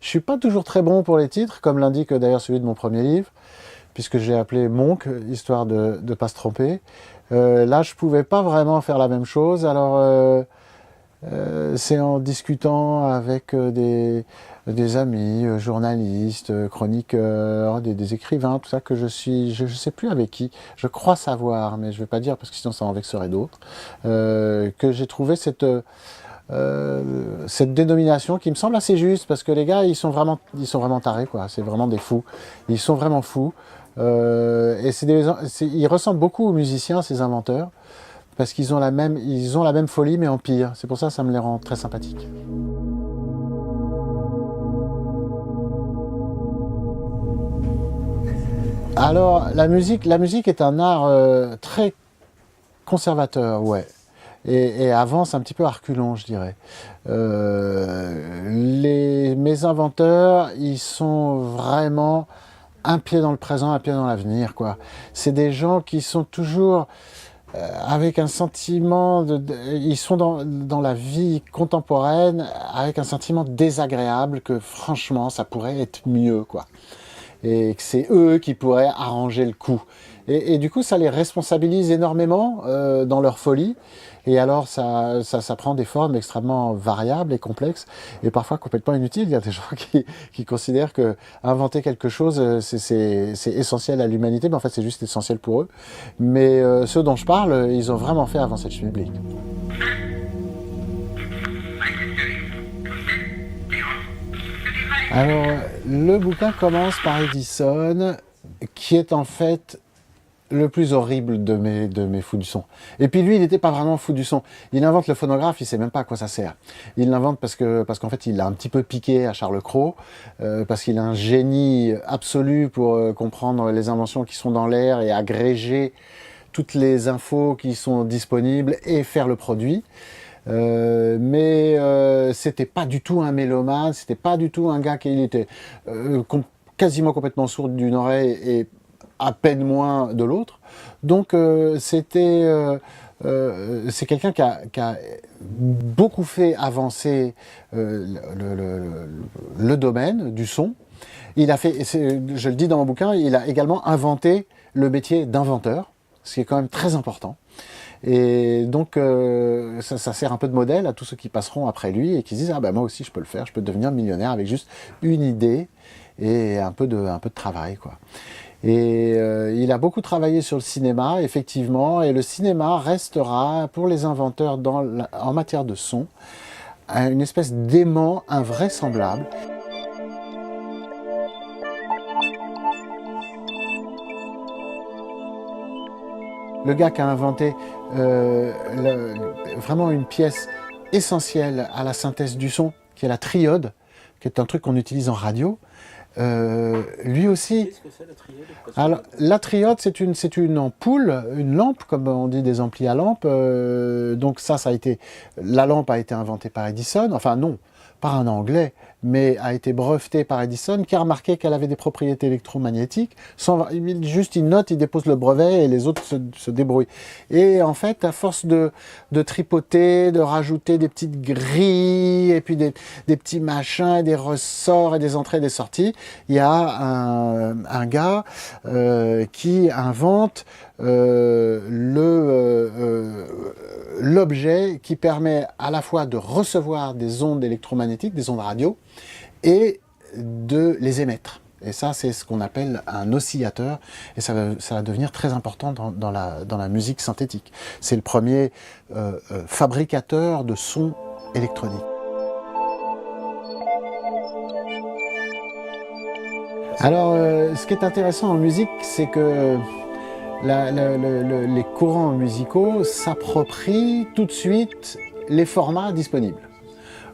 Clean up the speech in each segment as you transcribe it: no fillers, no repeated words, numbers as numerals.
Je suis pas toujours très bon pour les titres, comme l'indique d'ailleurs celui de mon premier livre, puisque j'ai appelé Monk, histoire de ne pas se tromper. Là, je pouvais pas vraiment faire la même chose, alors c'est en discutant avec des amis, journalistes, chroniqueurs, des écrivains, tout ça, que je sais plus avec qui, je crois savoir, mais je vais pas dire parce que sinon ça en vexerait d'autres, que j'ai trouvé cette dénomination qui me semble assez juste, parce que les gars, ils sont vraiment tarés, quoi. C'est vraiment des fous. Ils sont vraiment fous. Et ils ressemblent beaucoup aux musiciens, ces inventeurs, parce ils ont la même folie, mais en pire. C'est pour ça que ça me les rend très sympathiques. Alors, la musique est un art très conservateur, ouais. Et avance un petit peu à reculons, je dirais. Mes inventeurs, ils sont vraiment un pied dans le présent, un pied dans l'avenir, quoi. C'est des gens qui sont toujours avec un sentiment ils sont dans la vie contemporaine avec un sentiment désagréable que franchement, ça pourrait être mieux, quoi. Et que c'est eux qui pourraient arranger le coup. Et du coup, ça les responsabilise énormément dans leur folie. Et alors, ça prend des formes extrêmement variables et complexes, et parfois complètement inutiles. Il y a des gens qui considèrent que inventer quelque chose, c'est essentiel à l'humanité, mais en fait, c'est juste essentiel pour eux. Mais ceux dont je parle, ils ont vraiment fait avancer le public. Alors, le bouquin commence par Edison, qui est en fait le plus horrible de mes fous du son. Et puis lui, il n'était pas vraiment fou du son. Il invente le phonographe, il sait même pas à quoi ça sert. Il l'invente parce qu'en fait, il l'a un petit peu piqué à Charles Cros, parce qu'il a un génie absolu pour comprendre les inventions qui sont dans l'air et agréger toutes les infos qui sont disponibles et faire le produit. Mais c'était pas du tout un mélomane, c'était pas du tout un gars qui était quasiment complètement sourd d'une oreille et à peine moins de l'autre. Donc c'est quelqu'un qui a beaucoup fait avancer le domaine du son. Il a fait, je le dis dans mon bouquin, il a également inventé le métier d'inventeur, ce qui est quand même très important. Et donc ça sert un peu de modèle à tous ceux qui passeront après lui et qui se disent « Ah ben moi aussi je peux le faire, je peux devenir millionnaire avec juste une idée et un peu de travail, quoi ». Et il a beaucoup travaillé sur le cinéma, effectivement, et le cinéma restera, pour les inventeurs en matière de son, une espèce d'aimant invraisemblable. Le gars qui a inventé vraiment une pièce essentielle à la synthèse du son, qui est la triode, qui est un truc qu'on utilise en radio, lui aussi. Qu'est-ce que c'est la triode? Alors, la triode, c'est une ampoule, une lampe, comme on dit des amplis à lampe. Donc la lampe a été inventée par Edison, enfin non, par un Anglais, mais a été brevetée par Edison, qui a remarqué qu'elle avait des propriétés électromagnétiques. Il note, il dépose le brevet et les autres se débrouillent. Et en fait, à force de tripoter, de rajouter des petites grilles, et puis des petits machins, des ressorts et des entrées et des sorties, il y a un gars qui invente l'objet qui permet à la fois de recevoir des ondes électromagnétiques, des ondes radio, et de les émettre. Et ça, c'est ce qu'on appelle un oscillateur, et ça va devenir très important dans la musique synthétique. C'est le premier fabricateur de sons électroniques. Alors, ce qui est intéressant en musique, c'est que les courants musicaux s'approprient tout de suite les formats disponibles.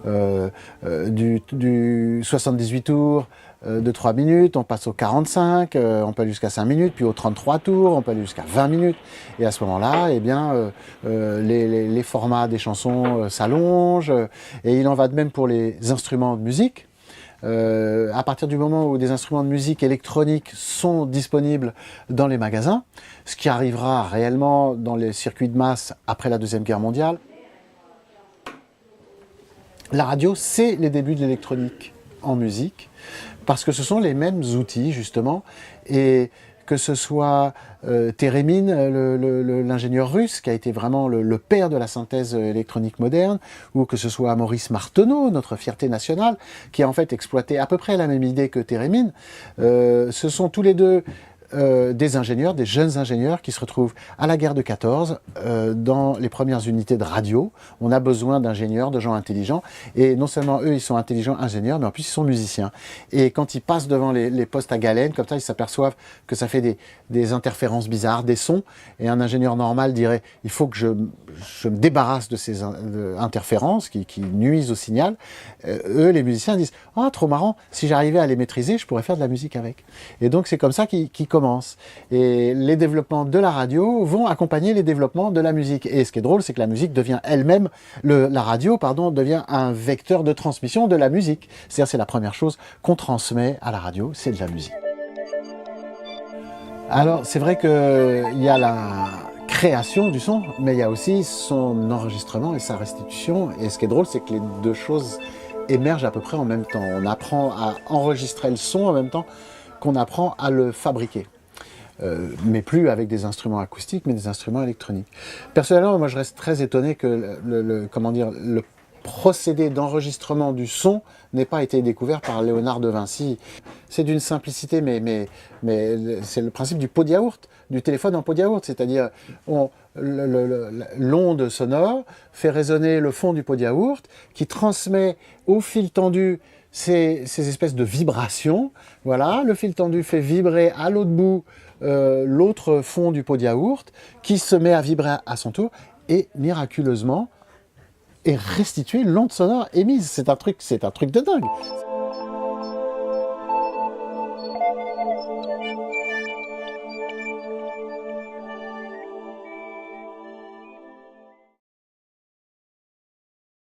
Du 78 tours de 3 minutes, on passe au 45, on peut aller jusqu'à 5 minutes, puis au 33 tours, on peut aller jusqu'à 20 minutes. Et à ce moment-là, eh bien, les formats des chansons s'allongent, et il en va de même pour les instruments de musique. À partir du moment où des instruments de musique électronique sont disponibles dans les magasins, ce qui arrivera réellement dans les circuits de masse après la Deuxième Guerre mondiale, la radio, c'est les débuts de l'électronique. en musique, parce que ce sont les mêmes outils, justement, et que ce soit Térémine, l'ingénieur russe, qui a été vraiment le père de la synthèse électronique moderne, ou que ce soit Maurice Marteneau, notre fierté nationale, qui a en fait exploité à peu près la même idée que Térémine, ce sont tous les deux des ingénieurs, des jeunes ingénieurs qui se retrouvent à la guerre de 14 dans les premières unités de radio. On a besoin d'ingénieurs, de gens intelligents, et non seulement eux ils sont intelligents ingénieurs, mais en plus ils sont musiciens. Et quand ils passent devant les postes à galène, comme ça ils s'aperçoivent que ça fait des interférences bizarres, des sons, et un ingénieur normal dirait il faut que je me débarrasse de ces interférences qui nuisent au signal. Eux les musiciens disent ah trop marrant, si j'arrivais à les maîtriser je pourrais faire de la musique avec. Et donc c'est comme ça qu'ils commencent. Et les développements de la radio vont accompagner les développements de la musique. Et ce qui est drôle, c'est que la musique devient elle-même, la radio, pardon, devient un vecteur de transmission de la musique. C'est-à-dire, c'est la première chose qu'on transmet à la radio, c'est de la musique. Alors, c'est vrai qu'il y a la création du son, mais il y a aussi son enregistrement et sa restitution. Et ce qui est drôle, c'est que les deux choses émergent à peu près en même temps. On apprend à enregistrer le son en même temps qu'on apprend à le fabriquer. Mais plus avec des instruments acoustiques, mais des instruments électroniques. Personnellement, moi je reste très étonné que le procédé d'enregistrement du son n'ait pas été découvert par Léonard de Vinci. C'est d'une simplicité, mais c'est le principe du pot de yaourt, du téléphone en pot de yaourt, c'est-à-dire l'onde sonore fait résonner le fond du pot de yaourt, qui transmet au fil tendu ces espèces de vibrations. Voilà, le fil tendu fait vibrer à l'autre bout l'autre fond du pot de yaourt, qui se met à vibrer à son tour, et miraculeusement est restituée l'onde sonore émise. C'est un truc de dingue.